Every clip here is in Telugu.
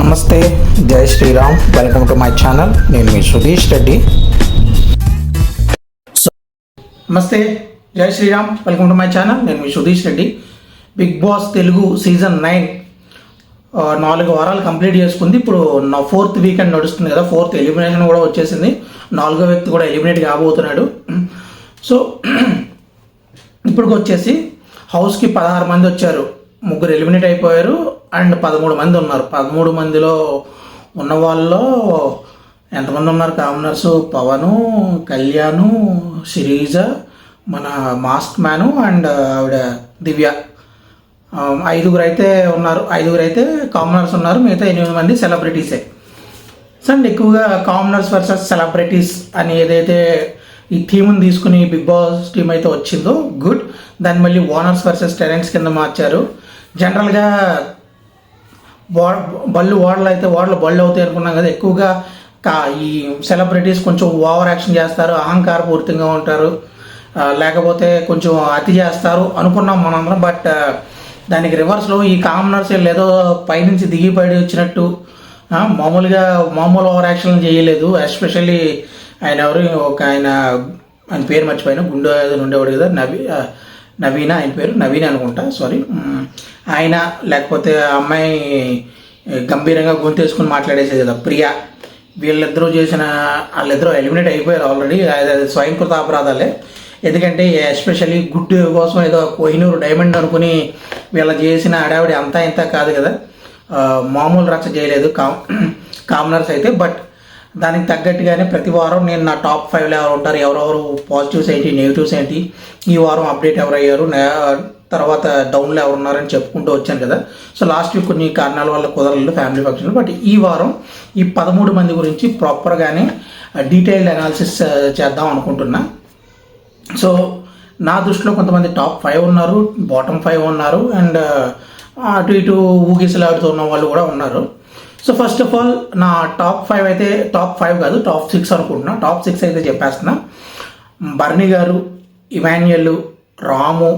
నమస్తే, జై Sriram. Welcome to my channel. నేను మీ సుధీష్ రెడ్డి. నమస్తే, జై Sriram. Welcome to my channel. నేను మీ Sudheesh Reddy. Bigg Boss Telugu season 9 4 వారాలు కంప్లీట్ చేసుకుంది. ఇప్పుడు నా 4th వీకెండ్ నడుస్తుంది కదా. 4th ఎలిమినేషన్ కూడా వచ్చేసింది. 4వ వ్యక్తి కూడా ఎలిమినేట్ కాబోతున్నాడు. సో ఇప్పుడు వచ్చేసి హౌస్కి 16 మంది వచ్చారు. 3 ఎలిమినేట్ అయిపోయారు అండ్ 13 మంది ఉన్నారు. 13 మందిలో ఉన్న వాళ్ళలో ఎంతమంది ఉన్నారు? కామనర్సు పవను, కళ్యాణు, శిరీజ, మన మాస్క్ మ్యాను అండ్ ఆవిడ దివ్య. 5 అయితే ఉన్నారు. 5 అయితే కామనర్స్ ఉన్నారు. మిగతా 8 మంది సెలబ్రిటీసే. అండ్ ఎక్కువగా కామనర్స్ వర్సెస్ సెలబ్రిటీస్ అని ఏదైతే ఈ థీమ్ని తీసుకుని బిగ్ బాస్ టీమ్ అయితే వచ్చిందో గుడ్. దాన్ని మళ్ళీ ఓనర్స్ వర్సెస్ టెనెంట్స్ కింద మార్చారు. జనరల్గా బళ్ళు అవుతాయి అనుకున్నాం కదా. ఎక్కువగా ఈ సెలబ్రిటీస్ కొంచెం ఓవర్ యాక్షన్ చేస్తారు, అహంకారపూరితంగా ఉంటారు, లేకపోతే కొంచెం అతి చేస్తారు అనుకున్నాం మనందరం. బట్ దానికి రివర్స్లో ఈ కామనర్స్ ఏదో పైనుంచి దిగిపడి వచ్చినట్టు మామూలు ఓవర్ యాక్షన్ చేయలేదు. ఎస్పెషల్లీ ఆయన ఆయన పేరు మర్చిపోయినా, గుండె ఉండేవాడు కదా, నవీన, ఆయన పేరు నవీన అనుకుంటా, సారీ. ఆయన లేకపోతే అమ్మాయి గంభీరంగా గొంతేసుకుని మాట్లాడేసేది కదా, ప్రియా. వాళ్ళిద్దరూ ఎలిమినేట్ అయిపోయారు ఆల్రెడీ. అది స్వయంకృత అపరాధాలే. ఎందుకంటే ఎస్పెషల్లీ గుడ్ కోసం ఏదో కోహినూరు డైమండ్ అనుకుని వీళ్ళు చేసిన అడావిడి అంతా ఇంత కాదు కదా. మామూలు రచ్చ చేయలేదు కామనర్స్ అయితే. బట్ దానికి తగ్గట్టుగానే ప్రతి వారం నేను నా టాప్ 5లో ఎవరు ఉంటారు, ఎవరెవరు పాజిటివ్స్ ఏంటి, నెగిటివ్స్ ఏంటి, ఈ వారం అప్డేట్ ఎవరు అయ్యారు, తర్వాత డౌన్లో ఎవరు ఉన్నారని చెప్పుకుంటూ వచ్చాను కదా. సో లాస్ట్ వీక్ కొన్ని కారణాల వల్ల కుదరలేదు, ఫ్యామిలీ ఫంక్షన్. బట్ ఈ వారం ఈ 13 మంది గురించి ప్రాపర్గానే డీటెయిల్డ్ అనాలిసిస్ చేద్దాం అనుకుంటున్నా. సో నా దృష్టిలో కొంతమంది టాప్ 5 ఉన్నారు, బాటమ్ 5 ఉన్నారు, అండ్ అటు ఇటు ఊగిసలాడుతూ ఉన్న వాళ్ళు కూడా ఉన్నారు. సో ఫస్ట్ ఆఫ్ ఆల్ నా టాప్ 5 అయితే, టాప్ 5 కాదు, టాప్ 6 అనుకుంటున్నా. టాప్ 6 అయితే చెప్పేస్తున్నా. బర్నీ గారు, ఇమాన్యుయల్, రాము,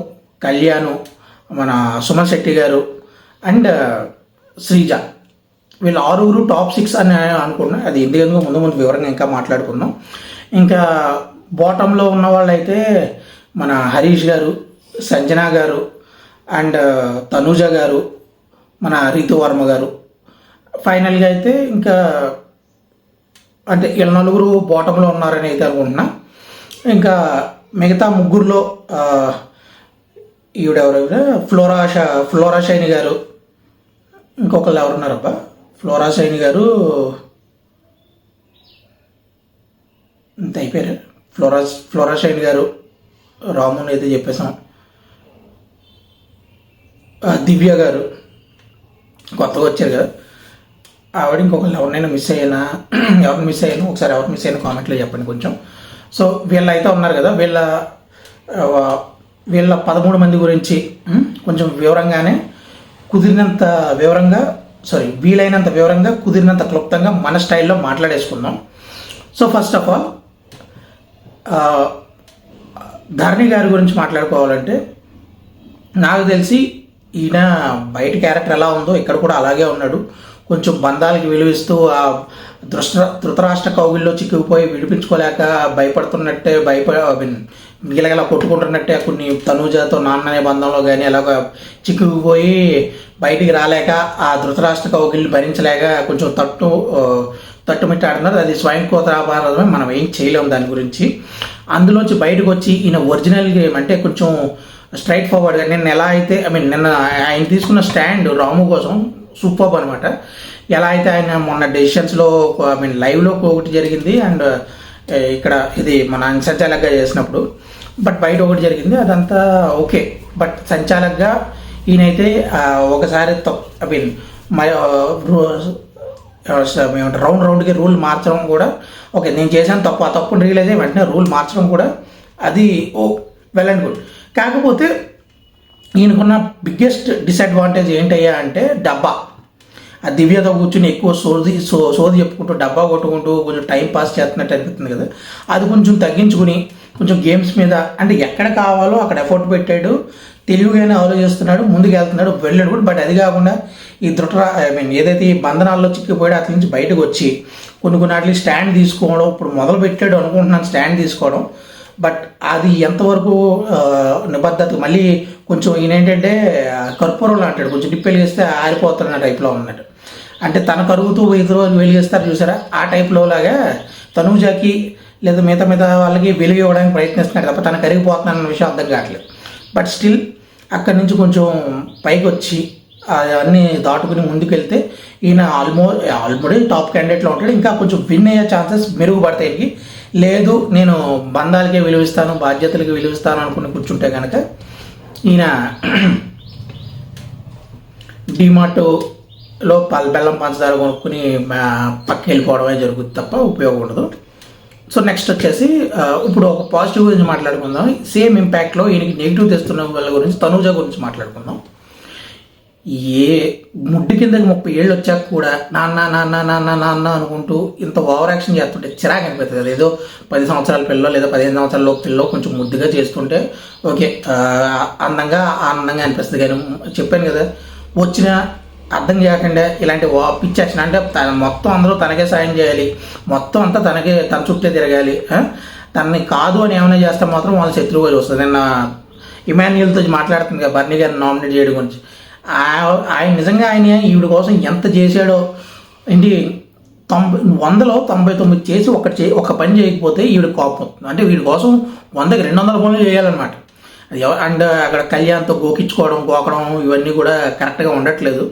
కళ్యాణు, మన సుమన్ శెట్టి గారు అండ్ శ్రీజ. వీళ్ళు 6 టాప్ 6 అని అనుకున్నా. అది ఎందుకంటే ముందు వివరంగా ఇంకా మాట్లాడుకుందాం. ఇంకా బాటంలో ఉన్న వాళ్ళు అయితే మన హరీష్ గారు, సంజన గారు అండ్ తనూజ గారు, మన రీతువర్మ గారు. ఫైనల్గా అయితే ఇంకా అంటే వీళ్ళ 4 బాటంలో ఉన్నారని అయితే అనుకుంటున్నా. ఇంకా మిగతా 3లో ఈవిడెవరు, ఫ్లోరా షైని గారు, ఇంకొకళ్ళు ఎవరున్నారబ్బా, ఫ్లోరా షైని గారు ఇంత అయిపోయారు. ఫ్లోరా షైని గారు, రాముని అయితే చెప్పేసాం, దివ్య గారు కొత్తగా వచ్చారు కదా ఆవిడ. ఇంకొకళ్ళు ఎవరినైనా మిస్ అయ్యాను, ఒకసారి ఎవరు మిస్ అయినా కామెంట్లో చెప్పండి కొంచెం. సో వీళ్ళు అయితే ఉన్నారు కదా. వీళ్ళ 13 మంది గురించి కొంచెం వీలైనంత వివరంగా కుదిరినంత క్లుప్తంగా మన స్టైల్లో మాట్లాడేసుకుందాం. సో ఫస్ట్ ఆఫ్ ఆల్ ధరణి గారి గురించి మాట్లాడుకోవాలంటే, నాకు తెలిసి ఈయన బయట క్యారెక్టర్ ఎలా ఉందో ఇక్కడ కూడా అలాగే ఉన్నాడు. కొంచెం బంధాలకి విలువిస్తూ ఆ ధృతరాష్ట్ర కౌగిల్లో చిక్కుకుపోయి విడిపించుకోలేక భయపడుతున్నట్టే, గిలగలా కొట్టుకుంటున్నట్టే కొన్ని తనూజతో నాన్న అనే బంధంలో కానీ అలాగ చిక్కుకుపోయి బయటికి రాలేక ఆ ధృతరాష్ట్ర కౌగిల్ని భరించలేక కొంచెం తట్టుమిట్టాడుతున్నారు. అది స్వయంకృత అపరాధమే, మనం ఏం చేయలేము దాని గురించి. అందులోంచి బయటకు వచ్చి ఈయన ఒరిజినల్ గేమ్ అంటే కొంచెం స్ట్రైట్ ఫార్వర్డ్గా నిన్న ఎలా అయితే నిన్న ఆయన తీసుకున్న స్టాండ్ రాము కోసం సూపర్బ్ అనమాట. ఎలా అయితే ఆయన మొన్న డెసిషన్స్లో లైవ్లో ఒకటి జరిగింది అండ్ ఇక్కడ ఇది మన సంచాలకగా చేసినప్పుడు, బట్ బయట ఒకటి జరిగింది, అదంతా ఓకే. బట్ సంచాలకగా ఈయనైతే ఒకసారి రౌండ్కి రూల్ మార్చడం కూడా ఓకే, నేను చేశాను తప్పు, ఆ తప్పుని రియలైజ్ అయ్యి వెంటనే రూల్ మార్చడం కూడా అది వెల్ అండ్ గుడ్. కాకపోతే ఈయనకున్న బిగ్గెస్ట్ డిసడ్వాంటేజ్ ఏంటయ్యా అంటే డబ్బా. ఆ దివ్యతో కూర్చుని ఎక్కువ సోది చెప్పుకుంటూ డబ్బా కొట్టుకుంటూ కొంచెం టైం పాస్ చేస్తున్నట్టు అనిపిస్తుంది కదా. అది కొంచెం తగ్గించుకుని కొంచెం గేమ్స్ మీద అంటే ఎక్కడ కావాలో అక్కడ ఎఫర్ట్ పెట్టాడు. తెలివిగానే ఆలోచిస్తున్నాడు, ముందుకు వెళ్తున్నాడు, వెళ్ళాడు కూడా. బట్ అది కాకుండా ఈ ఏదైతే ఈ బంధనాల్లో చిక్కిపోయాడో అట్ల నుంచి బయటకు వచ్చి కొన్ని వాటికి స్టాండ్ తీసుకోవడం, ఇప్పుడు మొదలు పెట్టాడు అనుకుంటున్నాను స్టాండ్ తీసుకోవడం. బట్ అది ఎంతవరకు నిబద్ధత, మళ్ళీ కొంచెం ఈయన ఏంటంటే కర్పూరంలో అంటాడు, కొంచెం డిప్ వెలిగిస్తే ఆరిపోతున్న టైప్లో ఉన్నాడు. అంటే తన కరుగుతూ ఇతరు వెలిగిస్తారు చూసారా, ఆ టైప్లో లాగా తనూజాకి లేదా మిగతా వాళ్ళకి వెలుగు ఇవ్వడానికి ప్రయత్నిస్తున్నాడు తప్ప తన కరిగిపోతున్నాడన్న విషయం అర్థం కావట్లేదు. బట్ స్టిల్ అక్కడి నుంచి కొంచెం పైకి వచ్చి అన్నీ దాటుకుని ముందుకెళ్తే ఈయన ఆల్రెడీ టాప్ క్యాండిడేట్లో ఉంటాడు. ఇంకా కొంచెం విన్ అయ్యే ఛాన్సెస్ మెరుగుపడతాయి. లేదు నేను బంధాలకే విలువిస్తాను, బాధ్యతలకి విలువిస్తాను అనుకుని కూర్చుంటే కనుక ఈయన డిమార్ట్లో బెల్లం పంచదార కొనుక్కుని పక్కకి వెళ్ళిపోవడమే జరుగుతుంది తప్ప ఉపయోగం ఉండదు. సో నెక్స్ట్ వచ్చేసి ఇప్పుడు ఒక పాజిటివ్ గురించి మాట్లాడుకుందాం. సేమ్ ఇంపాక్ట్లో ఈయనకి నెగిటివ్ తెస్తున్న వాళ్ళ గురించి, తనూజ గురించి మాట్లాడుకుందాం. ఏ ముడ్డి కిందకి 30 ఏళ్ళు వచ్చాక కూడా నాన్న నాన్న నాన్న నాన్న అనుకుంటూ ఇంత ఓవర్ యాక్షన్ చేస్తుంటే చిరాకు అనిపిస్తుంది కదా. ఏదో 10 సంవత్సరాల పిల్లో లేదా 15 సంవత్సరాల పిల్లో కొంచెం ముద్దుగా చేస్తుంటే ఓకే, అందంగా ఆనందంగా అనిపిస్తుంది. కానీ చెప్పాను కదా, వచ్చిన అర్థం చేయకుండా ఇలాంటి పిచ్చి యాక్షన్ అంటే మొత్తం అందరూ తనకే సాయం చేయాలి, మొత్తం అంతా తన చుట్టే తిరగాలి, తనని కాదు అని ఏమైనా చేస్తే మాత్రం వాళ్ళ శత్రువుగా చూస్తుంది. నిన్న ఇమాన్యుయల్తో మాట్లాడుతుంది కదా బర్నీ గారిని నామినేట్ చేయడం గురించి. ఆయన నిజంగా ఈవిడ కోసం ఎంత చేశాడో ఏంటి, 100లో 99 చేసి ఒక పని చేయకపోతే ఈవిడ కోపం వస్తుంది. అంటే వీడి కోసం 100కి 200 పనులు చేయాలన్నమాట. అది అండ్ అక్కడ కళ్యాణ్తో గోకడం ఇవన్నీ కూడా కరెక్ట్గా ఉండట్లేదు.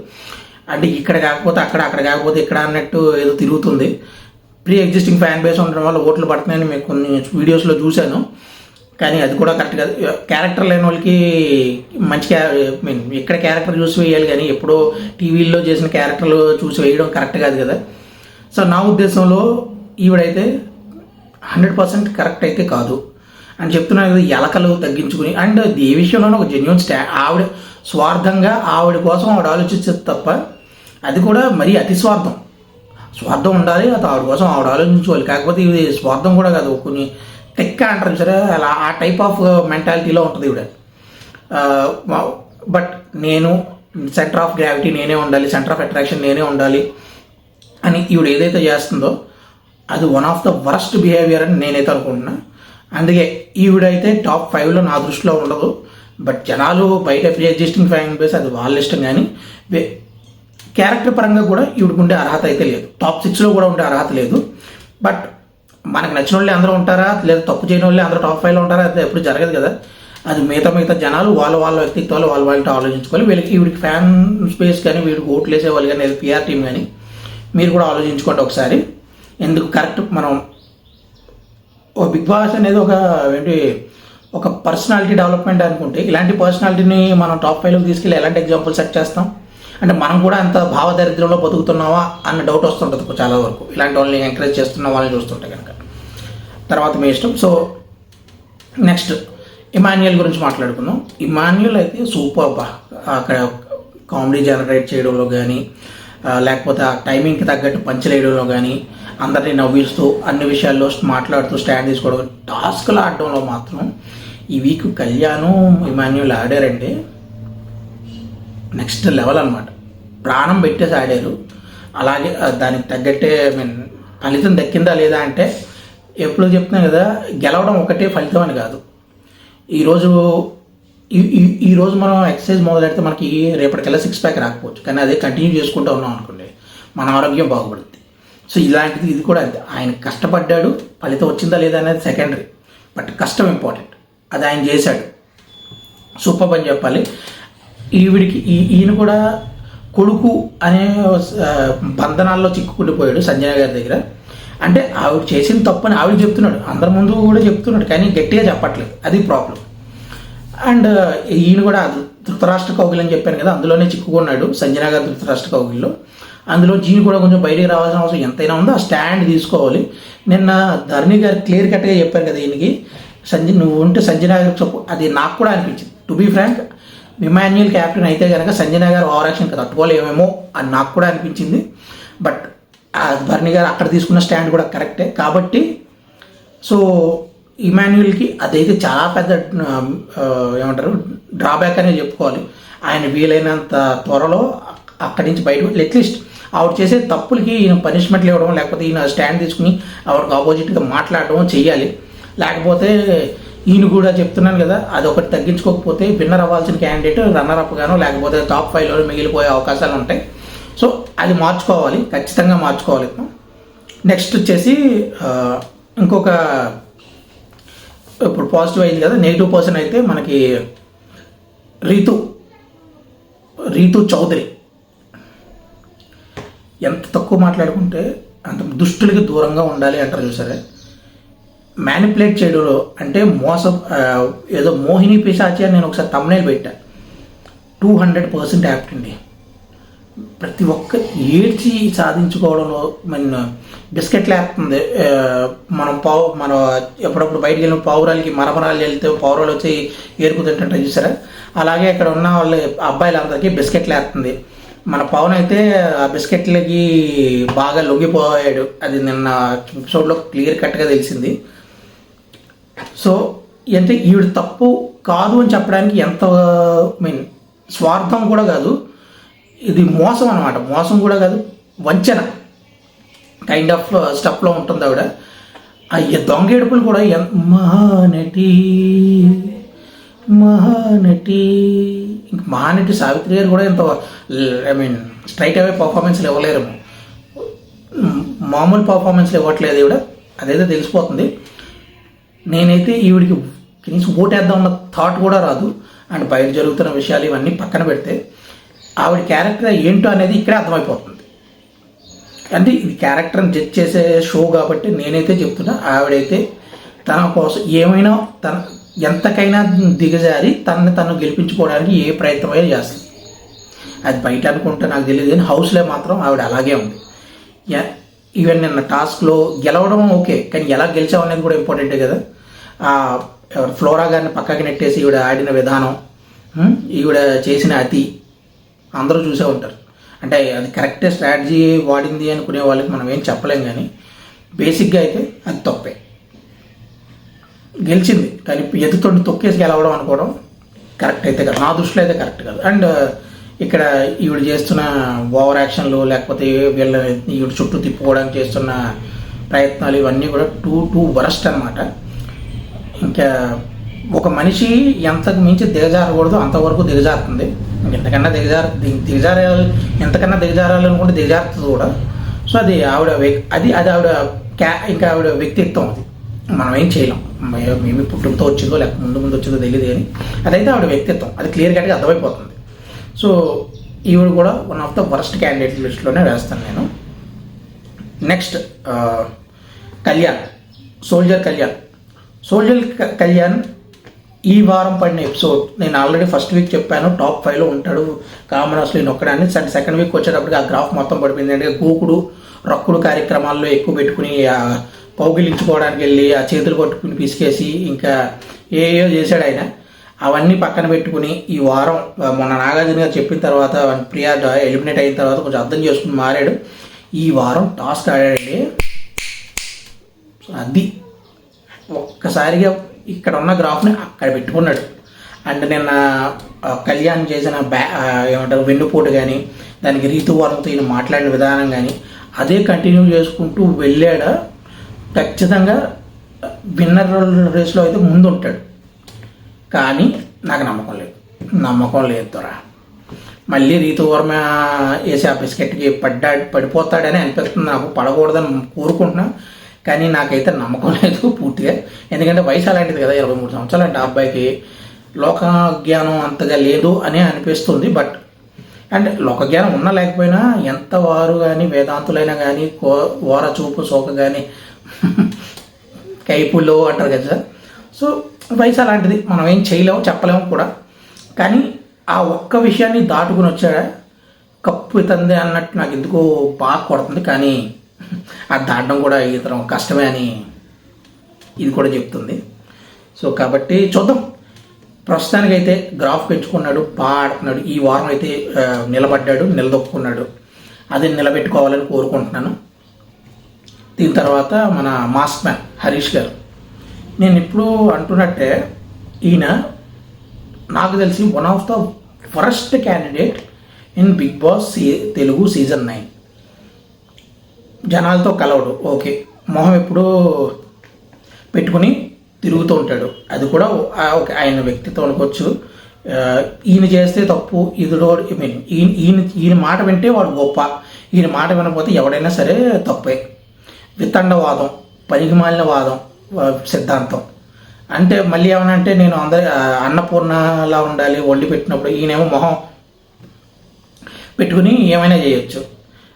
అంటే ఇక్కడ కాకపోతే అక్కడ కాకపోతే ఇక్కడ అన్నట్టు ఏదో తిరుగుతుంది. ప్రీ ఎగ్జిస్టింగ్ ఫ్యాన్ బేస్ ఉండడం వల్ల ఓట్లు పడుతున్నాయని మీకు కొన్ని వీడియోస్లో చూశాను. కానీ అది కూడా కరెక్ట్ కాదు. క్యారెక్టర్ లేని వాళ్ళకి మంచి ఇక్కడ క్యారెక్టర్ చూసి వేయాలి, కానీ ఎప్పుడో టీవీల్లో చేసిన క్యారెక్టర్లు చూసి వేయడం కరెక్ట్ కాదు కదా. సో నా ఉద్దేశంలో ఈవిడైతే 100% కరెక్ట్ అయితే కాదు అని చెప్తున్నాను కదా. ఎలకలు తగ్గించుకుని అండ్ ఏ విషయంలోనూ ఒక జెన్యున్ ఆవిడ స్వార్థంగా ఆవిడ కోసం ఆవిడ ఆలోచించేది తప్ప, అది కూడా మరీ అతి స్వార్థం ఉండాలి. అది ఆవిడ కోసం ఆవిడ ఆలోచించుకోవాలి. కాకపోతే ఇది స్వార్థం కూడా కాదు, కొన్ని టెక్క అంటారు సరే, అలా ఆ టైప్ ఆఫ్ మెంటాలిటీలో ఉంటుంది ఈవిడ. బట్ నేను సెంటర్ ఆఫ్ గ్రావిటీ నేనే ఉండాలి, సెంటర్ ఆఫ్ అట్రాక్షన్ నేనే ఉండాలి అని ఈవిడ ఏదైతే చేస్తుందో అది one of the worst behaviour అని నేనైతే అనుకుంటున్నా. అందుకే ఈవిడైతే టాప్ 5లో నా దృష్టిలో ఉండదు. బట్ జనాలు బయట ప్రీ ఎగ్జిస్టింగ్ ఫ్యాన్ బేస్ అది వాళ్ళ ఇష్టం. కానీ క్యారెక్టర్ పరంగా కూడా ఈవిడకు ఉండే అర్హత అయితే లేదు. టాప్ 6లో కూడా ఉండే అర్హత లేదు. బట్ మనకు నచ్చిన వాళ్ళే అందరూ ఉంటారా, లేదా తప్పు చేయని వాళ్ళే అందరూ టాప్ 5లో ఉంటారా, అది ఎప్పుడు జరగదు కదా. అది మిగతా జనాలు వాళ్ళ వ్యక్తిత్వాలు వాళ్ళతో ఆలోచించుకోవాలి. వీడికి ఫ్యాన్ స్పేస్ కానీ వీడికి ఓట్లు వేసేవాళ్ళు కానీ లేదా పిఆర్ టీం కానీ మీరు కూడా ఆలోచించుకోండి ఒకసారి. ఎందుకు కరెక్ట్ మనం బిగ్ బాస్ అనేది ఒక పర్సనాలిటీ డెవలప్మెంట్ అనుకుంటే, ఇలాంటి పర్సనాలిటీని మనం టాప్ 5లోకి తీసుకెళ్ళి ఎలాంటి ఎగ్జాంపుల్ సెట్ చేస్తాం అంటే మనం కూడా అంత భావదారిద్ర్యంలో బతుకుతున్నావా అన్న డౌట్ వస్తుంటుంది చాలా వరకు, ఇలాంటి వాళ్ళని ఎంకరేజ్ చేస్తున్న వాళ్ళని చూస్తుంటే కనుక. తర్వాత మీ ఇష్టం. సో నెక్స్ట్ ఇమాన్యుయల్ గురించి మాట్లాడుకుందాం. ఇమాన్యుయల్ అయితే సూపర్ అక్కడ కామెడీ జనరేట్ చేయడంలో కానీ, లేకపోతే ఆ టైమింగ్కి తగ్గట్టు పంచలేయడంలో కానీ, అందరినీ నవ్విస్తూ అన్ని విషయాల్లో మాట్లాడుతూ స్టాండ్ తీసుకోవడం, టాస్క్లు ఆడడంలో మాత్రం ఈ వీక్ కళ్యాణ్ ఇమాన్యుయల్ ఆడారంటే నెక్స్ట్ లెవెల్ అనమాట. ప్రాణం పెట్టేసి ఆడారు. అలాగే దానికి తగ్గట్టే ఫలితం దక్కిందా లేదా అంటే ఎప్పుడు చెప్తున్నాను కదా, గెలవడం ఒకటే ఫలితం అని కాదు. ఈరోజు మనం ఎక్సర్సైజ్ మొదలెడితే మనకి రేపటికల్లా 6 ప్యాక్ రాకపోవచ్చు, కానీ అదే కంటిన్యూ చేసుకుంటూ ఉన్నాం అనుకోండి మన ఆరోగ్యం బాగుపడుతుంది. సో ఇలాంటిది ఇది కూడా అంతే. ఆయన కష్టపడ్డాడు, ఫలితం వచ్చిందా లేదా అనేది సెకండరీ, బట్ కష్టం ఇంపార్టెంట్. అది ఆయన చేశాడు, సూపర్ అని చెప్పాలి. ఈయన కూడా కొడుకు అనే బంధనాల్లో చిక్కుకుండిపోయాడు సంజన గారి దగ్గర. అంటే ఆవిడ చేసిన తప్పని ఆవిడ చెప్తున్నాడు, అందరి ముందు కూడా చెప్తున్నాడు, కానీ గట్టిగా చెప్పట్లేదు, అది ప్రాబ్లం. అండ్ ఈయన కూడా ధృతరాష్ట్ర కౌగిల్ అని చెప్పాను కదా, అందులోనే చిక్కుకున్నాడు సంజన గారు ధృతరాష్ట్ర కౌగిల్లో. అందులో జీని కూడా కొంచెం బయటికి రావాల్సిన అవసరం ఎంతైనా ఉందో, ఆ స్టాండ్ తీసుకోవాలి. నిన్న ధరణి గారు క్లియర్ కట్గా చెప్పారు కదా ఈయనకి, నువ్వు ఉంటే సంజన గారికి సపోర్ట్. అది నాకు కూడా అనిపించింది. To be frank, Emmanuel captain అయితే కనుక సంజన గారు ఓవర్ యాక్షన్కి తట్టుకోలేమేమో అని నాకు కూడా అనిపించింది. బట్ ధరణి గారు అక్కడ తీసుకున్న స్టాండ్ కూడా కరెక్టే. కాబట్టి సో ఇమాన్యుయల్కి అదైతే చాలా పెద్ద ఏమంటారు డ్రాబ్యాక్ అనే చెప్పుకోవాలి. ఆయన వీలైనంత త్వరలో అక్కడి నుంచి బయటకు అట్లీస్ట్ ఆవిడ చేసే తప్పులకి ఈయన పనిష్మెంట్లు ఇవ్వడం, లేకపోతే ఈయన స్టాండ్ తీసుకుని ఆవిడకి ఆపోజిట్గా మాట్లాడడం చేయాలి. లేకపోతే ఈయన కూడా చెప్తున్నాను కదా, అది ఒకటి తగ్గించుకోకపోతే విన్నర్ అవ్వాల్సిన క్యాండిడేట్ రన్నర్ అప్ గానో లేకపోతే టాప్ 5లో మిగిలిపోయే అవకాశాలు ఉంటాయి. సో అది మార్చుకోవాలి, ఖచ్చితంగా మార్చుకోవాలి. నెక్స్ట్ వచ్చేసి ఇంకొక ఇప్పుడు పాజిటివ్ అయింది కదా, నెగిటివ్ పర్సన్ అయితే మనకి రీతు చౌదరి. ఎంత తక్కువ మాట్లాడుకుంటే అంత దుష్టులకి దూరంగా ఉండాలి అంటారు చూసారా. మ్యానిపులేట్ చేయడంలో అంటే మోసం, ఏదో మోహిని పిశాచి అని నేను ఒకసారి తమ్నేల్ పెట్టా. 200% యాప్ట్ అండి. ప్రతి ఒక్క ఏడ్చి సాధించుకోవడంలో మన బిస్కెట్లు వేస్తుంది. మనం ఎప్పుడప్పుడు బయటికి వెళ్ళిన పావురాలకి మరమరాలు వెళ్తే పావురాలు వచ్చి ఏరుకుతుంటే చూసారా, అలాగే ఇక్కడ ఉన్న వాళ్ళ అబ్బాయిలందరికీ బిస్కెట్లు వేస్తుంది. మన పవన్ అయితే ఆ బిస్కెట్లకి బాగా లొంగిపోయాడు. అది నిన్న ఎపిసోడ్లో క్లియర్ కట్గా తెలిసింది. సో అంటే ఈవిడ తప్పు కాదు అని చెప్పడానికి ఎంత స్వార్థం కూడా కాదు, ఇది మోసం అనమాట. మోసం కూడా కాదు, వంచన కైండ్ ఆఫ్ స్టెప్లో ఉంటుంది ఆవిడ. అయ్యే దొంగేడుపులు కూడా మహానటి ఇంక మహానటి సావిత్రి గారు కూడా ఇంత స్ట్రైట్ అవే పర్ఫార్మెన్స్లు ఇవ్వలేరు, మామూలు పర్ఫార్మెన్స్లు ఇవ్వట్లేదు ఈవిడ, అదైతే తెలిసిపోతుంది. నేనైతే ఈవిడికి కనీసం ఓటేద్దాం ఉన్న థాట్ కూడా రాదు. అండ్ బయట జరుగుతున్న విషయాలు ఇవన్నీ పక్కన పెడితే ఆవిడ క్యారెక్టర్ ఏంటో అనేది ఇక్కడే అర్థమైపోతుంది. అంటే ఇది క్యారెక్టర్ని జడ్జ్ చేసే షో కాబట్టి నేనైతే చెప్తున్నా, ఆవిడైతే తన కోసం ఏమైనా ఎంతకైనా దిగజారి తను గెలిపించుకోవడానికి ఏ ప్రయత్నమైనా చేస్తుంది. అది బయట అనుకుంటే నాకు తెలియదు, కానీ హౌస్లో మాత్రం ఆవిడ అలాగే ఉంది. ఈవెన్ నిన్న టాస్క్లో గెలవడం ఓకే, కానీ ఎలా గెలిచాం అనేది కూడా ఇంపార్టెంటే కదా. ఫ్లోరా గారిని పక్కకి నెట్టేసి ఈవిడ ఆడిన విధానం, ఈవిడ చేసిన అతి అందరూ చూసే ఉంటారు. అంటే అది కరెక్టే స్ట్రాటజీ వాడింది అనుకునే వాళ్ళకి మనం ఏం చెప్పలేం, కానీ బేసిక్గా అయితే అది తప్పే. గెలిచింది కానీ ఎదుతోటి తొక్కేసి గెలవడం అనుకోవడం కరెక్ట్ అయితే కాదు, నా దృష్టిలో అయితే కరెక్ట్ కాదు. అండ్ ఇక్కడ ఈవిడ చేస్తున్న ఓవర్ యాక్షన్లు, లేకపోతే వీళ్ళ ఈవిడ చుట్టూ తిప్పుకోవడానికి చేస్తున్న ప్రయత్నాలు ఇవన్నీ కూడా టూ వరస్ట్ అనమాట. ఇంకా ఒక మనిషి ఎంతకు మించి దిగజారకూడదు అంతవరకు దిగజారుతుంది. ఎంతకన్నా ఎంతకన్నా దిగజారాలనుకుంటే దిగజారుతుంది కూడా. సో అది ఆవిడ ఆవిడ ఇంకా ఆవిడ వ్యక్తిత్వం, అది మనం ఏం చేయలేం. మేబీ పుట్టుకతో వచ్చిందో లేకపోతే ముందు వచ్చిందో తెలియదు, కానీ అదైతే ఆవిడ వ్యక్తిత్వం, అది క్లియర్ కట్గా అర్థమైపోతుంది. సో ఈవిడ కూడా one of the worst candidate లిస్ట్లోనే వేస్తాను నేను. నెక్స్ట్ సోల్జర్ కళ్యాణ్ ఈ వారం పడిన ఎపిసోడ్ నేను ఆల్రెడీ ఫస్ట్ వీక్ చెప్పాను, టాప్ 5లో ఉంటాడు కామనర్స్లో ఒక్కడాన్ని. సెకండ్ వీక్ వచ్చేటప్పటికి ఆ గ్రాఫ్ మొత్తం పడిపోయింది. అంటే గోకుడు రక్కుడు కార్యక్రమాల్లో ఎక్కువ పెట్టుకుని పౌగిలించుకోవడానికి వెళ్ళి ఆ చేతులు పట్టుకుని పిసికేసి ఇంకా ఏయో చేశాడు ఆయన. అవన్నీ పక్కన పెట్టుకుని ఈ వారం మొన్న నాగార్జున గారు చెప్పిన తర్వాత ప్రియా ఎలిమినేట్ అయిన తర్వాత కొంచెం అర్థం చేసుకుని మారాడు. ఈ వారం టాస్క్ ఆడాడండి, అది ఒక్కసారిగా ఇక్కడ ఉన్న గ్రాఫ్ని అక్కడ పెట్టుకున్నాడు. అండ్ నిన్న కళ్యాణ్ చేసిన ఏమంటారు వెన్నుపోటు కానీ, దానికి రీతువర్మతో ఈయన మాట్లాడిన విధానం కానీ అదే కంటిన్యూ చేసుకుంటూ వెళ్ళాడు. ఖచ్చితంగా విన్నర్ రేస్లో అయితే ముందు ఉంటాడు, కానీ నాకు నమ్మకం లేదు దొరా. మళ్ళీ రీతువర్మ వేసి ఆ బిస్కెట్కి పడిపోతాడని అనిపిస్తుంది నాకు, పడకూడదని కోరుకుంటున్నా, కానీ నాకైతే నమ్మకం లేదు పూర్తిగా. ఎందుకంటే వయసు అలాంటిది కదా, 23 సంవత్సరాలు అంటే ఆ అబ్బాయికి లోక జ్ఞానం అంతగా లేదు అని అనిపిస్తుంది. బట్ అంటే లోక జ్ఞానం ఉన్నా లేకపోయినా ఎంత వారు కానీ వేదాంతులైనా కానీ ఓర చూపు సోక కానీ కైపులో అంటారు కదా సార్. సో వయసు అలాంటిది, మనం ఏం చేయలేము చెప్పలేము కూడా. కానీ ఆ ఒక్క విషయాన్ని దాటుకుని వచ్చాడా కప్పు ఇతంది అన్నట్టు నాకు ఎందుకో బాగా కొడుతుంది. కానీ అది దాటడం కూడా ఇతరం కష్టమే అని ఇది కూడా చెప్తుంది. సో కాబట్టి చూద్దాం. ప్రస్తుతానికైతే గ్రాఫ్ పెంచుకున్నాడు, బాగా ఆడుతున్నాడు. ఈ వారం అయితే నిలదొక్కున్నాడు, అది నిలబెట్టుకోవాలని కోరుకుంటున్నాను. దీని తర్వాత మన మాస్క్ మ్యాన్ హరీష్ గారు నేను ఇప్పుడు అంటున్నట్టే ఈయన నాకు తెలిసి one of the worst candidate in Bigg Boss Telugu season 9. జనాలతో కలవడు, ఓకే, మొహం ఎప్పుడూ పెట్టుకుని తిరుగుతూ ఉంటాడు, అది కూడా ఓకే ఆయన వ్యక్తిత్వం అనుకోవచ్చు. ఈయన చేస్తే తప్పు, ఇదిలో ఐ మీన్ ఈయన మాట వింటే వాడు గొప్ప, ఈయన మాట వినకపోతే ఎవడైనా సరే తప్పే. వితండవాదం, పనికిమాలిన వాదం, సిద్ధాంతం. అంటే మళ్ళీ ఏమన్నా అంటే నేను అన్నపూర్ణలా ఉండాలి వండి పెట్టినప్పుడు, ఈయనేమో మొహం పెట్టుకుని ఏమైనా చేయొచ్చు.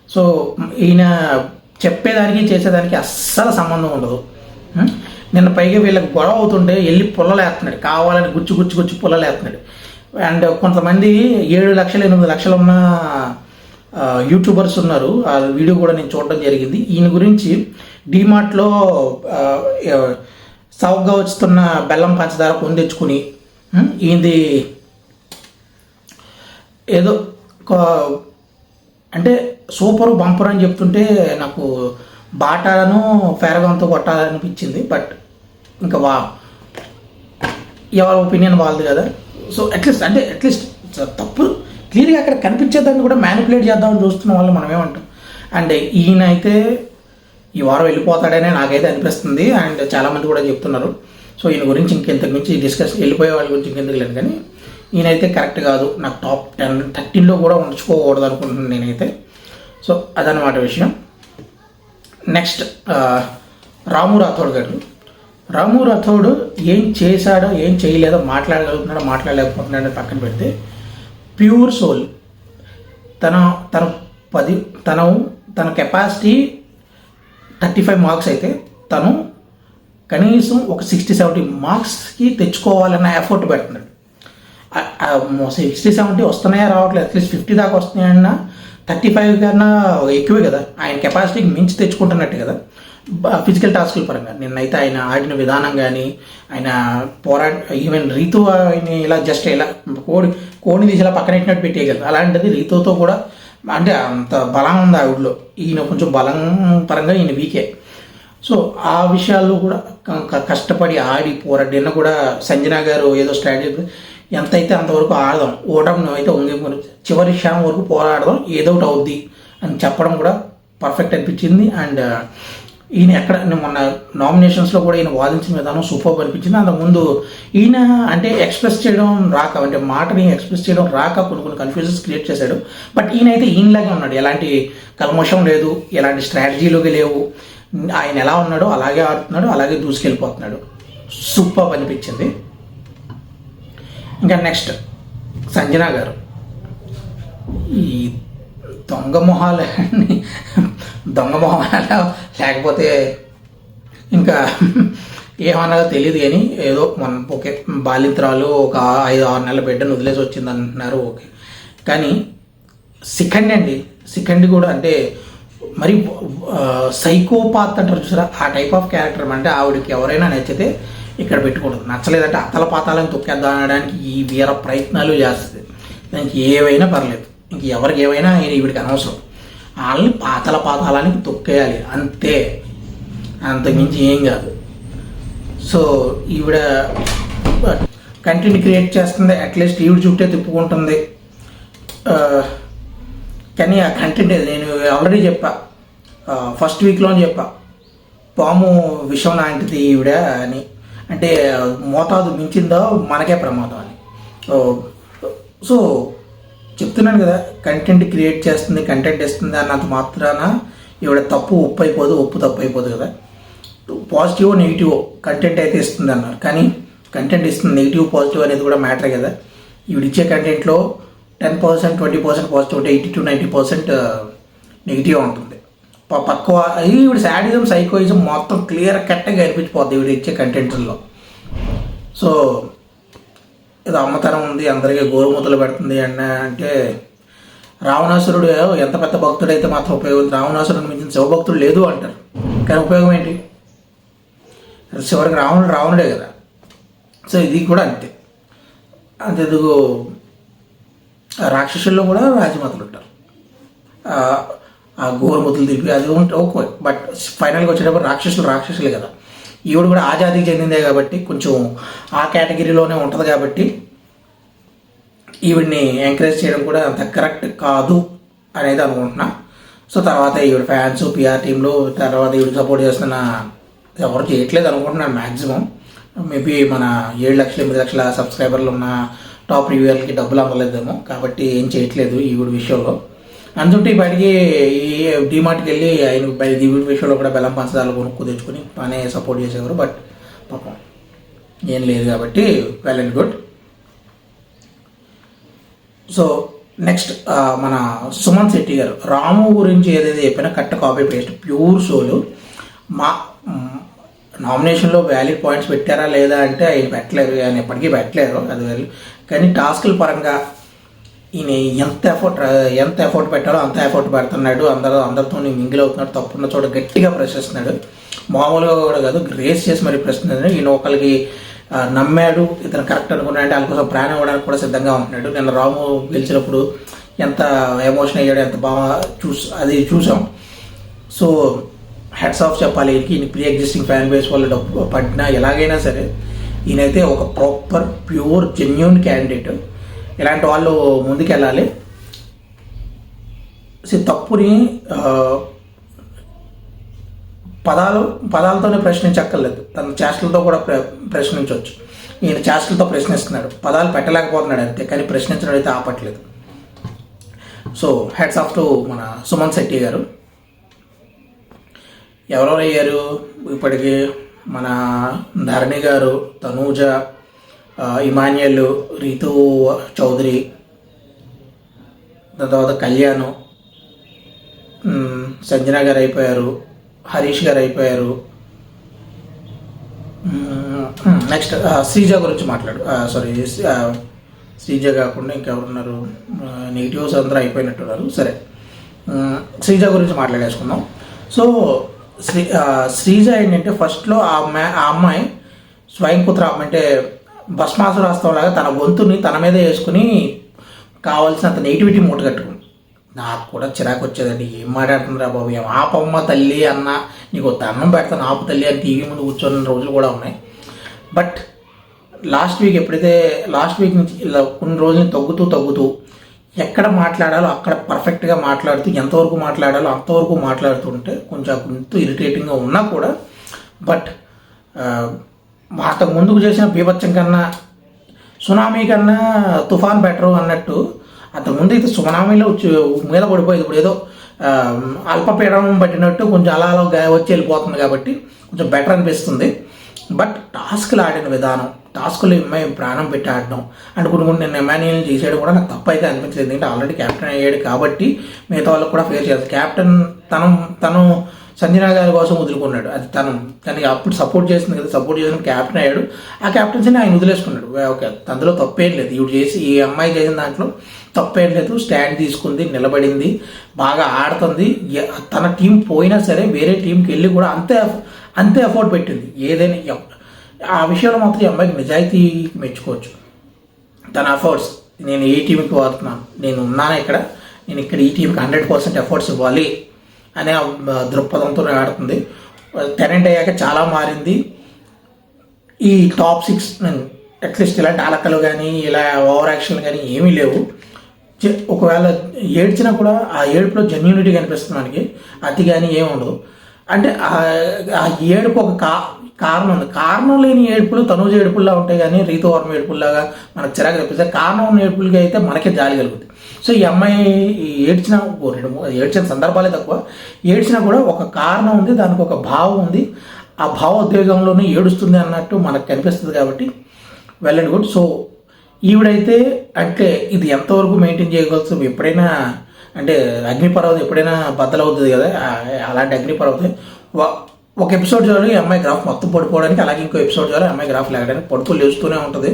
సో ఈయన చెప్పేదానికి చేసేదానికి అస్సలు సంబంధం ఉండదు. నిన్న పైగా వీళ్ళకి గొడవ అవుతుంటే వెళ్ళి పుల్లలేస్తున్నాడు, కావాలని గుచ్చి పుల్లలేస్తున్నాడు. అండ్ కొంతమంది 7 లక్షలు 8 లక్షలు ఉన్న యూట్యూబర్స్ ఉన్నారు, ఆ వీడియో కూడా నేను చూడడం జరిగింది. ఈయన గురించి డీమార్ట్లో చౌకగా వస్తున్న బెల్లం పంచదార కొని తెచ్చుకుని ఈయనది ఏదో అంటే సూపర్ బంపర్ అని చెప్తుంటే నాకు బాటాను ఫెరగంతో కొట్టాలనిపించింది. బట్ ఇంకా ఎవరి ఒపీనియన్ వాళ్ళది కదా. సో అట్లీస్ట్ తప్పు క్లియర్గా అక్కడ కనిపించేదాన్ని కూడా మ్యానిపులేట్ చేద్దామని చూస్తున్న వాళ్ళు మనం ఏమంటాం. అండ్ ఈయన అయితే ఈ వారం వెళ్ళిపోతాడనే నాకైతే అనిపిస్తుంది. అండ్ చాలామంది కూడా చెప్తున్నారు. సో ఈయన గురించి ఇంకెంతకు మించి వెళ్ళిపోయే వాళ్ళ గురించి ఇంకెందుకు లేదు, కానీ ఈయనైతే కరెక్ట్ కాదు. నాకు టాప్ 10-13లో కూడా ఉంచుకోకూడదు అనుకుంటున్నాను నేనైతే. సో అదనమాట విషయం. నెక్స్ట్ రాము రాథోడ్ గారు. రాము రాథోడ్ ఏం చేశాడో ఏం చేయలేదో, మాట్లాడగలుగుతున్నాడో మాట్లాడలేకపోతున్నాడో పక్కన పెడితే, ప్యూర్ సోల్. తన కెపాసిటీ 35 మార్క్స్ అయితే తను కనీసం ఒక 60-70 మార్క్స్కి తెచ్చుకోవాలన్న ఎఫర్ట్ పెడుతున్నాడు. 60-70 వస్తున్నాయా రావట్లేదు, అట్లీస్ట్ 50 దాకా వస్తున్నాయన్నా 35 కన్నా ఎక్కువే కదా. ఆయన కెపాసిటీకి మించి తెచ్చుకుంటున్నట్టు కదా ఫిజికల్ టాస్కుల పరంగా. నిన్నైతే ఆయన ఆడిన విధానం కానీ, ఆయన ఈవెన్ రీతు ఆయన ఇలా జస్ట్ ఇలా కోడిని తీసి ఇలా పక్కన పెట్టినట్టు పెట్టేయగలరు. అలాంటిది రీతుతో కూడా అంటే అంత బలం ఉంది ఆవిడలో. ఈయన కొంచెం బలం పరంగా ఈయన వీకే. సో ఆ విషయాల్లో కూడా కష్టపడి ఆడి పోరాడిన కూడా సంజన గారు ఏదో స్ట్రాటజీ ఎంతైతే అంతవరకు ఆడదాం, ఓటమి అయితే చివరి క్షణం వరకు పోరాడదాం, ఏదో ఒకటి అవుద్ది అని చెప్పడం కూడా పర్ఫెక్ట్ అనిపించింది. అండ్ ఈయన ఎక్కడ మొన్న నామినేషన్స్లో కూడా ఈయన వాదించిన విధానం సూపర్ అనిపించింది. అంతకుముందు ఈయన అంటే ఎక్స్ప్రెస్ చేయడం రాక, అంటే మాటని ఎక్స్ప్రెస్ చేయడం రాక కొన్ని కన్ఫ్యూజన్స్ క్రియేట్ చేశాడు. బట్ ఈయనైతే ఈయనలాగే ఉన్నాడు, ఎలాంటి కల్మషం లేదు, ఎలాంటి స్ట్రాటజీలోకి లేవు. ఆయన ఎలా ఉన్నాడో అలాగే ఆడుతున్నాడు, అలాగే దూసుకెళ్ళిపోతున్నాడు. సూపర్ అనిపించింది. ఇంకా నెక్స్ట్ సంజన గారు. ఈ దొంగ మొహాలు లేకపోతే ఇంకా ఏమన్నా తెలియదు, కానీ ఏదో ఓకే బాలింత్రాలు ఒక 5-6 నెలల బిడ్డను వదిలేసి వచ్చింది అంటున్నారు, ఓకే. కానీ సికండి కూడా అంటే మరి సైకోపాత్ అంటారు చూసారా, ఆ టైప్ ఆఫ్ క్యారెక్టర్. అంటే ఆవిడకి ఎవరైనా నచ్చితే ఇక్కడ పెట్టుకోవడం, నచ్చలేదంటే అతల పాతాలను తొక్కేద్దాం అనడానికి ఈ వీర ప్రయత్నాలు చేస్తుంది. దానికి ఏవైనా పర్లేదు, ఇంక ఎవరికి ఏమైనా ఈవిడికి అనవసరం. వాళ్ళని పాతాళానికి తొక్కేయాలి అంతే, అంతకుమించి ఏం కాదు. సో ఈవిడ కంటెంట్ క్రియేట్ చేస్తుంది, అట్లీస్ట్ ఈవిడ చుట్టే తిప్పుకుంటుంది. కానీ ఆ కంటెంట్ నేను ఆల్రెడీ చెప్పా, ఫస్ట్ వీక్లోనే చెప్పా, పాము విషం లాంటిది ఈవిడ అని. అంటే మోతాదు మించిందో మనకే ప్రమాదం అని. సో చెప్తున్నాను కదా, కంటెంట్ క్రియేట్ చేస్తుంది, కంటెంట్ ఇస్తుంది అన్నంత మాత్రాన ఈవిడ ఉప్పు తప్పు అయిపోదు కదా. పాజిటివ్ నెగిటివ్ కంటెంట్ అయితే ఇస్తుంది అన్నారు, కానీ కంటెంట్ ఇస్తుంది, నెగిటివ్ పాజిటివ్ అనేది కూడా మ్యాటరే కదా. ఈవిడ ఇచ్చే కంటెంట్లో 10%, 20% పాజిటివ్ ఉంటే 80-90% నెగిటివ్ ఉంటుంది. పక్కువ ఈవిడ శాడిజం, సైకోయిజం మొత్తం క్లియర్ కట్గా కనిపించిపోద్ది ఈవిడ ఇచ్చే కంటెంట్స్లో. సో ఏదో అమ్మతనం ఉంది, అందరికీ గోరుముద్దలు పెడుతుంది అంటే రావణాసురుడు ఎంత పెద్ద భక్తుడైతే మాత్రం ఉపయోగం, రావణాసురుడిని మించిన శివభక్తుడు లేదు అంటారు, కానీ ఉపయోగం ఏంటి? చివరికి రావణుడే కదా. సో ఇది కూడా అంతే. అంతెందుకు రాక్షసుల్లో కూడా రాజమాతలు ఉంటారు, ఆ గోరుముద్దలు తిరిగి అది ఓకే. బట్ ఫైనల్గా వచ్చేటప్పుడు రాక్షసులే కదా. ఈవిడ కూడా ఆ జాతికి చెందిందే కాబట్టి కొంచెం ఆ కేటగిరీలోనే ఉంటుంది కాబట్టి ఈవిడ్ని ఎంకరేజ్ చేయడం కూడా అంత కరెక్ట్ కాదు అనేది అనుకుంటున్నా. సో తర్వాత ఈవిడ ఫ్యాన్స్ పిఆర్ టీంలో తర్వాత ఈవిడ సపోర్ట్ చేస్తున్న ఎవరు చేయట్లేదు అనుకుంటున్నాను మ్యాక్సిమం. మేబీ మన 7 లక్షలు 8 లక్షల సబ్స్క్రైబర్లు ఉన్న టాప్ రివ్యూయర్లకి డబ్బులు అందలేదేమో కాబట్టి ఏం చేయట్లేదు ఈవిడ విషయంలో. అందుంటే బయటికి ఈ డిమార్ట్కి వెళ్ళి ఆయన ఈవిడ విషయంలో కూడా బెల్లం పంచదారలు కొనుక్కు తెచ్చుకొని బాగానే సపోర్ట్ చేసేవారు. బట్ పాపం ఏం లేదు కాబట్టి well and good. So next మన సుమన్ శెట్టి గారు రాము గురించి ఏదైతే చెప్పినా కట్ట కాపీ పేస్ట్ ప్యూర్ సోలు. మా నామినేషన్లో వ్యాలిడ్ పాయింట్స్ పెట్టారా లేదా అంటే ఆయన పెట్టలేరు, ఆయన ఎప్పటికీ పెట్టలేరు అది వేరు. కానీ టాస్కుల పరంగా ఈయన ఎంత ఎఫర్ట్ పెట్టాలో అంత ఎఫర్ట్ పెడుతున్నాడు. అందరితో మింగిల్ అవుతున్నాడు. తప్పున్న చోట గట్టిగా ప్రశ్నిస్తున్నాడు. మామూలుగా కూడా కాదు, రేస్ చేసి మరీ ప్రశ్నిస్తున్నాడు. ఈయన ఒకరికి నమ్మాడు, ఇతను కరెక్ట్ అనుకున్నాడు అంటే వాళ్ళ కోసం ప్రాణం ఇవ్వడానికి కూడా సిద్ధంగా ఉంటున్నాడు. నిన్న రాము గెలిచినప్పుడు ఎంత ఎమోషన్ అయ్యాడు, ఎంత బాగా అది చూసాం. సో హెడ్స్ ఆఫ్ చెప్పాలి ఈయన ప్రీ ఎగ్జిస్టింగ్ ఫ్యాన్ బేస్ వల్ల డబ్బు పడినా ఎలాగైనా సరే ఈయనైతే ఒక ప్రాపర్ ప్యూర్ జెన్యూన్ క్యాండిడేట్. ఇలాంటి వాళ్ళు ముందుకెళ్ళాలి. తప్పుని పదాలతోనే ప్రశ్నించక్కర్లేదు, తన చేష్టలతో కూడా ప్రశ్నించవచ్చు. ఈయన చేష్టలతో ప్రశ్నిస్తున్నాడు, పదాలు పెట్టలేకపోతున్నాడు అంతే, కానీ ప్రశ్నించడం అయితే ఆపట్లేదు. సో హెడ్స్ ఆఫ్ టు మన సుమన్ శెట్టి గారు. ఎవరెవరు అయ్యారు ఇప్పటికీ? మన ధరణి గారు, తనూజ, ఇమాన్యుయల్, రీతు చౌదరి, దాని తర్వాత కళ్యాణ్, సంజన గారు అయిపోయారు, హరీష్ గారు అయిపోయారు. నెక్స్ట్ శ్రీజ గురించి మాట్లాడు. సారీ, శ్రీజ కాకుండా ఇంకెవరున్నారు? నెగిటివ్స్ అందరూ అయిపోయినట్టున్నారు. సరే, శ్రీజ గురించి మాట్లాడేసుకుందాం. సో శ్రీజ ఏంటంటే ఫస్ట్లో ఆ అమ్మాయి స్వయంపుత్ర అంటే భస్మాసురాస్త్రం లాగా తన గొంతుని తన మీద వేసుకుని కావాల్సినంత నెగిటివిటీ మూట కట్టుకుంది. నాకు కూడా చిరాకు వచ్చేదండి, ఏం మాట్లాడుతుందిరా బాబు, ఏం ఆపమ్మ తల్లి అన్న, నీకు దండం పెడతాను ఆపు తల్లి అని టీవీ ముందు కూర్చొని రోజులు కూడా ఉన్నాయి. బట్ లాస్ట్ వీక్ నుంచి ఇలా కొన్ని రోజులు తగ్గుతూ ఎక్కడ మాట్లాడాలో అక్కడ పర్ఫెక్ట్గా మాట్లాడుతూ ఎంతవరకు మాట్లాడాలో అంతవరకు మాట్లాడుతుంటే కొంచెం గొంతు ఇరిటేటింగ్గా ఉన్నా కూడా బట్ అంతకు ముందుకు చేసిన బీభత్సం కన్నా సునామీ కన్నా తుఫాన్ బెటరు అన్నట్టు అంతకుముందు అయితే సునామీలో మీద పడిపోయేది, ఇప్పుడు ఏదో అల్పపీడనం పట్టినట్టు కొంచెం అలా వచ్చి వెళ్ళిపోతుంది కాబట్టి కొంచెం బెటర్ అనిపిస్తుంది. బట్ టాస్క్లు ఆడిన విధానం, టాస్క్లు అమ్మాయి ప్రాణం పెట్టి ఆడడం అంటే కొన్ని నేను ఎమాన్యుయల్ చేసేయడం కూడా నాకు తప్పు అయితే అనిపించలేదు. ఎందుకంటే ఆల్రెడీ క్యాప్టెన్ అయ్యాడు కాబట్టి మిగతా వాళ్ళకి కూడా ఫేర్ చేయాలి. క్యాప్టెన్ తను సంజన గారి కోసం వదులుకున్నాడు, అది తనకి అప్పుడు సపోర్ట్ చేసింది కదా, సపోర్ట్ చేసిన క్యాప్టెన్ అయ్యాడు. ఆ క్యాప్టెన్సీని ఆయన వదిలేసుకున్నాడు. ఓకే, అందులో తప్పేం లేదు. ఈ అమ్మాయి చేసిన దాంట్లో తప్పేం లేదు. స్టాండ్ తీసుకుంది, నిలబడింది, బాగా ఆడుతుంది. తన టీం పోయినా సరే వేరే టీంకి వెళ్ళి కూడా అంతే ఎఫర్ట్ పెట్టింది. ఏదైనా ఆ విషయంలో మాత్రం ఈ అమ్మాయికి నిజాయితీకి మెచ్చుకోవచ్చు. తన ఎఫర్ట్స్, నేను ఏ టీంకి వాడుతున్నాను, నేను ఉన్నాను ఇక్కడ, నేను ఇక్కడ ఈ టీంకి 100% ఎఫర్ట్స్ ఇవ్వాలి అనే దృక్పథంతో ఆడుతుంది. టెనెంట్ అయ్యాక చాలా మారింది. ఈ టాప్ 6 అట్లీస్ట్ ఇలాంటి అలకలు కానీ ఇలా ఓవర్ యాక్షన్ కానీ ఏమీ లేవు. ఒకవేళ ఏడ్చినా కూడా ఆ ఏడుపులో జెన్యూనిటీ కనిపిస్తుంది మనకి, అతి కానీ ఏమి ఉండదు. అంటే ఆ ఏడుపు ఒక కారణం ఉంది. కారణం లేని ఏడుపులు తనూజ ఏడుపుల్లా ఉంటాయి కానీ రీతు వర్మ ఏడుపుల్లాగా మనకు చిరాకు తెప్పిస్తాయి. కారణం ఉన్న ఏడుపులకి అయితే మనకే జాలి కలుగుతుంది. సో ఈ అమ్మాయి ఏడ్చిన సందర్భాలే తక్కువ, ఏడ్చినా కూడా ఒక కారణం ఉంది, దానికి ఒక భావం ఉంది. ఆ భావోద్వేగంలోనే ఏడుస్తుంది అన్నట్టు మనకు కనిపిస్తుంది కాబట్టి వెల్ అండ్ గుడ్. సో ఈవిడైతే అంటే ఇది ఎంతవరకు మెయింటైన్ చేయగలుగుతుంది? ఎప్పుడైనా అంటే అగ్నిపర్వతం ఎప్పుడైనా బద్దలవుతుంది కదా, అలాంటి అగ్నిపర్వతం ఒక ఎపిసోడ్ చాలు ఈ అమ్మాయి గ్రాఫ్ మొత్తం పడిపోవడానికి, అలాగే ఇంకో ఎపిసోడ్ చాలు అమ్మాయి గ్రాఫ్ లేకడానికి పడుతూ లేస్తూనే ఉంటుంది.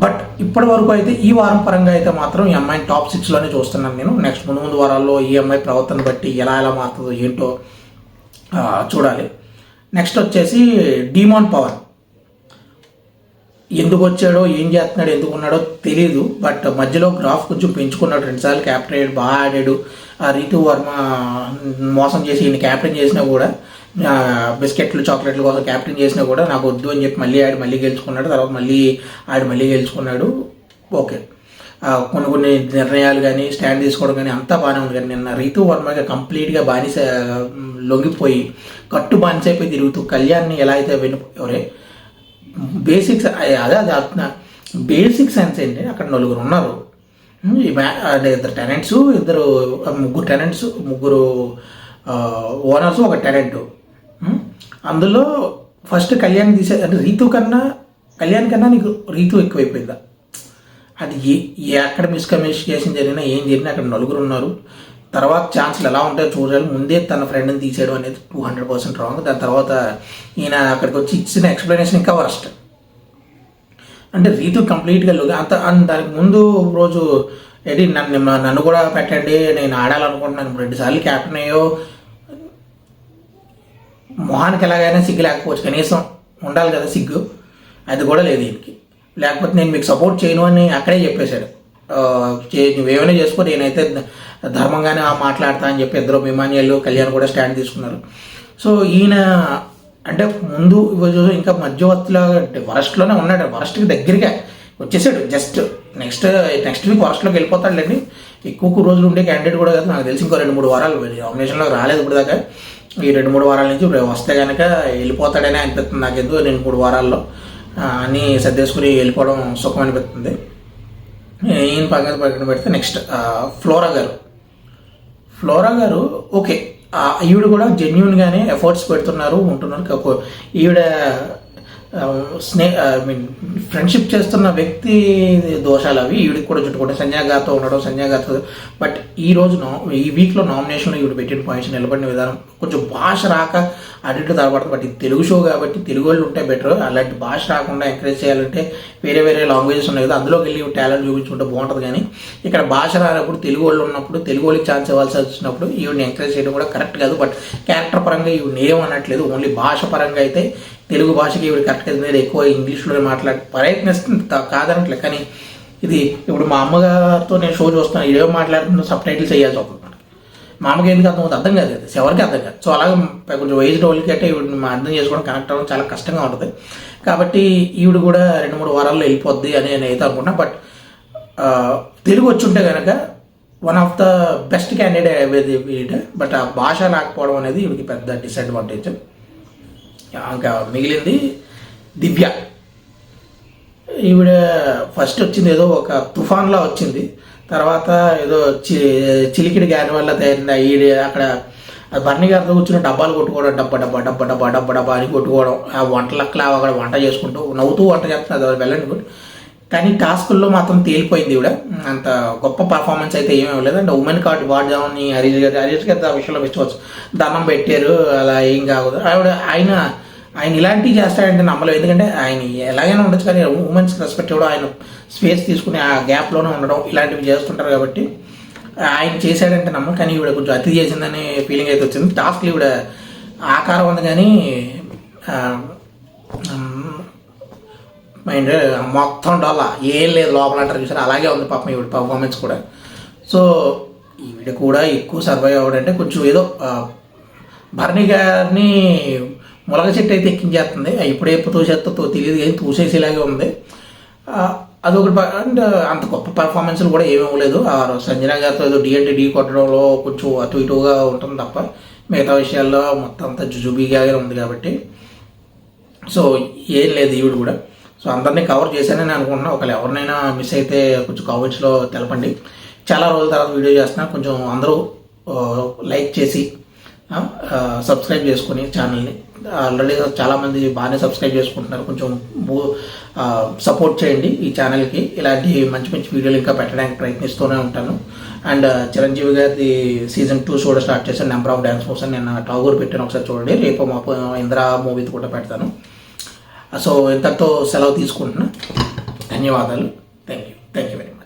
బట్ ఇప్పటి వరకు అయితే ఈ వారం పరంగా అయితే మాత్రం ఈ అమ్మాయిని టాప్ 6లోనే చూస్తున్నాను నేను. నెక్స్ట్ ముందు వారాల్లో ఈ అమ్మాయి ప్రవర్తన బట్టి ఎలా మారుతుందో ఏంటో చూడాలి. నెక్స్ట్ వచ్చేసి డీమాన్ పవన్. ఎందుకు వచ్చాడో, ఏం చేస్తున్నాడో, ఎందుకు ఉన్నాడో తెలియదు. బట్ మధ్యలో గ్రాఫ్ కొంచెం పెంచుకున్నాడు, 2 సార్లు క్యాప్టెన్ అయ్యాడు, బాగా ఆడాడు. రీతు వర్మ మోసం చేసి ఈయన క్యాప్టెన్ చేసినా కూడా, బిస్కెట్లు చాక్లెట్ల కోసం క్యాప్టెన్ చేసినా కూడా నాకు వద్దు అని చెప్పి మళ్ళీ గెలుచుకున్నాడు. తర్వాత మళ్ళీ గెలుచుకున్నాడు. ఓకే, కొన్ని నిర్ణయాలు కానీ స్టాండ్ తీసుకోవడం కానీ అంతా బాగానే ఉంది. కానీ నిన్న రీతు వర్మగా కంప్లీట్గా లొంగిపోయి బానిస అయిపోయి తిరుగుతూ కళ్యాణ్ని ఎలా అయితే ఎవరే బేసిక్స్ అదే బేసిక్ సెన్స్ ఏంటి, అక్కడ నలుగురు ఉన్నారు, ఇద్దరు టెనెంట్స్, ముగ్గురు టెనెంట్స్, ముగ్గురు ఓనర్స్, ఒక టెనెంట్. అందులో ఫస్ట్ కళ్యాణ్ అంటే కళ్యాణ్ కన్నా నీకు రీతు ఎక్కువైపోయిందా? అది ఎక్కడ మిస్కమ్యూనికేషన్ జరిగినా ఏం జరిగినా అక్కడ నలుగురు ఉన్నారు. తర్వాత ఛాన్సులు ఎలా ఉంటాయో చూడాలి. ముందే తన ఫ్రెండ్ని తీసేయడం అనేది 200% రాంగ్. దాని తర్వాత ఈయన అక్కడికి వచ్చి ఇచ్చిన ఎక్స్ప్లెనేషన్ ఇంకా వరస్ట్. అంటే రీతు కంప్లీట్గా దానికి ముందు రోజు ఏంటి, నన్ను కూడా పెట్టండి, నేను ఆడాలనుకుంటున్నాను, 2 సార్లు క్యాప్టెన్ అయ్యో, మొహానికి ఎలాగైనా సిగ్గు లేకపోవచ్చు, కనీసం ఉండాలి కదా సిగ్గు, అది కూడా లేదు దీనికి. లేకపోతే నేను మీకు సపోర్ట్ చేయను అని అక్కడే చెప్పేశాడు. నువ్వేమైనా చేసుకో, నేనైతే ధర్మంగానే మాట్లాడతా అని చెప్పి ఇద్దరు అభిమాన్యాలు కళ్యాణ్ కూడా స్టాండ్ తీసుకున్నారు. సో ఈయన అంటే ముందు ఇంకా మధ్యవర్తిలో వరస్ట్లోనే ఉన్నాడు, వరస్ట్కి దగ్గరగా వచ్చేసాడు. జస్ట్ నెక్స్ట్ వీక్ వరస్ట్లోకి వెళ్ళిపోతాడులేండి. ఎక్కువ రోజులు ఉండే క్యాండిడేట్ కూడా కాదు, నాకు తెలిసి ఇంకో 2-3 వారాలు నామినేషన్లో రాలేదు ఇప్పుడు దాకా. ఈ 2-3 వారాల నుంచి వస్తే కనుక వెళ్ళిపోతాడని అనిపిస్తుంది నాకెందుకు. 2-3 వారాల్లో అన్నీ సర్దేసుకుని వెళ్ళిపోవడం సుఖం అనిపిస్తుంది. ఈయన పక్కన పెడితే నెక్స్ట్ ఫ్లోరా గారు ఓకే, ఈవిడ కూడా జెన్యున్గానే ఎఫర్ట్స్ ఉంటున్నారు. ఈవిడ ఫ్రెండ్షిప్ చేస్తున్న వ్యక్తి దోషాలు అవి ఈవిడికి కూడా చుట్టుకుంటే సంజయ్ గారితో బట్ ఈ వీక్లో నామినేషన్లో ఈవిడ పెట్టిన పాయింట్స్ నిలబడిన విధానం కొంచెం భాష రాక అటు తరబడుతుంది. బట్ ఇది తెలుగు షో కాబట్టి తెలుగు వాళ్ళు ఉంటే బెటర్. అలాంటి భాష రాకుండా ఎంకరేజ్ చేయాలంటే వేరే లాంగ్వేజెస్ ఉన్నాయి కదా, అందులోకి వెళ్ళి టాలెంట్ చూపించుకుంటే బాగుంటుంది. కానీ ఇక్కడ భాష రానప్పుడు తెలుగు వాళ్ళు ఉన్నప్పుడు తెలుగు వాళ్ళకి ఛాన్స్ ఇవ్వాల్సి వచ్చినప్పుడు ఈవిడిని ఎంకరేజ్ చేయడం కూడా కరెక్ట్ కాదు. బట్ క్యారెక్టర్ పరంగా ఈవిడ ఏమనట్లేదు, ఓన్లీ భాష పరంగా అయితే తెలుగు భాషకి ఈవిడ కరెక్ట్ మీద ఎక్కువ ఇంగ్లీష్లోనే ప్రయత్నిస్తుంది కాదనట్లేదు. కానీ ఇది ఇప్పుడు మా అమ్మగారితో నేను షో చూస్తున్నాను, ఇదేమో మాట్లాడుతున్నా సబ్ టైటిల్స్ వేయాల్సి వస్తుంది. మా అమ్మకి ఎందుకు అర్థం కాదు, అది ఎవరికి అర్థం కాదు. సో అలాగే కొంచెం ఏజ్డ్ వాళ్ళకి అంటే ఈవిడ అర్థం చేసుకోవడం కనెక్ట్ అవ్వడం చాలా కష్టంగా ఉంటుంది. కాబట్టి ఈవిడ కూడా 2-3 వారాల్లో వెళ్ళిపోద్ది అని నేను అయితే అనుకున్నా. బట్ తెలుగు వచ్చి ఉంటే కనుక one of the best candidate. But ఆ భాష రాకపోవడం అనేది ఈవిడికి పెద్ద డిసడ్వాంటేజ్. ఇంకా మిగిలింది దివ్య. ఈవిడ ఫస్ట్ వచ్చింది ఏదో ఒక తుఫాన్లా వచ్చింది, తర్వాత ఏదో చిలికిడి గారి వల్ల తయారైంది. ఈడ అక్కడ బర్నీ గారితో కూర్చుని డబ్బాలు కొట్టుకోవడం, డబ్బా అని కొట్టుకోవడం, ఆ వంటలక్కలా అక్కడ వంట చేసుకుంటూ నవ్వుతూ వంట చేస్తున్నారు, అది వెళ్ళండి. కానీ టాస్కుల్లో మాత్రం తేలిపోయింది ఈవిడ. అంత గొప్ప పర్ఫార్మెన్స్ అయితే ఏమీ లేదు. అంటే ఉమెన్ కార్డు వాడదామని హరీష్ గారి ఆ విషయంలో మెచ్చుకోవచ్చు. దండం పెట్టారు, అలా ఏం కాకూడదు. ఆయన ఇలాంటివి చేస్తాడంటే నమ్మలేదు. ఎందుకంటే ఆయన ఎలాగైనా ఉండొచ్చు, కానీ ఉమెన్స్కి రెస్పెక్ట్ ఇవ్వడం, ఆయన స్పేస్ తీసుకుని ఆ గ్యాప్లోనే ఉండడం ఇలాంటివి చేస్తుంటారు. కాబట్టి ఆయన చేశాడంటే నమ్మకం. కానీ ఈవిడ కొంచెం అతి చేసిందనే ఫీలింగ్ అయితే వచ్చింది. టాస్క్లు ఈవిడ ఆకారం ఉంది కానీ మైండ్ మొత్తం డొల్ల ఏం లేదు లోపల అంటారు చూసారు, అలాగే ఉంది పాపం ఈవిడ పర్ఫార్మెన్స్ కూడా. సో ఈవిడ కూడా ఎక్కువ సర్వైవ్ అవ్వడంటే కొంచెం ఏదో భరణి గారిని ములగ చెట్టు అయితే ఎక్కించేస్తుంది. ఇప్పుడు ఎప్పుడు తోసేస్తో తెలియదు కానీ తోసేసేలాగే ఉంది. అదొకటి. అండ్ అంత గొప్ప పర్ఫార్మెన్స్లు కూడా ఏమీ ఇవ్వలేదు. సంజన గారితో ఏదో ఢీ కొట్టడంలో కొంచెం అటు ఇటుగా ఉంటుంది తప్ప మిగతా విషయాల్లో మొత్తం అంతా జుజుబీగా ఉంది. కాబట్టి సో ఏం లేదు ఈవిడ కూడా. సో అందరినీ కవర్ చేశానని అనుకుంటున్నా. ఒకవేళ ఎవరినైనా మిస్ అయితే కొంచెం కామెంట్స్లో తెలపండి. చాలా రోజుల తర్వాత వీడియో చేస్తున్నా, కొంచెం అందరూ లైక్ చేసి సబ్స్క్రైబ్ చేసుకుని ఛానల్ని. ఆల్రెడీ చాలామంది బాగానే సబ్స్క్రైబ్ చేసుకుంటున్నారు, కొంచెం సపోర్ట్ చేయండి ఈ ఛానల్కి. ఇలాంటి మంచి మంచి వీడియోలు ఇంకా పెట్టడానికి ప్రయత్నిస్తూనే ఉంటాను. అండ్ చిరంజీవి గారి సీజన్ 2 కూడా స్టార్ట్ చేశాను. నెంబర్ ఆఫ్ డ్యాన్స్ కోసం నేను టాగూర్ పెట్టాను, ఒకసారి చూడండి. రేపు మా ఇంద్రా మూవీతో కూడా పెడతాను. సో ఇంతటితో సెలవు తీసుకుంటున్నా. ధన్యవాదాలు. Thank you very much.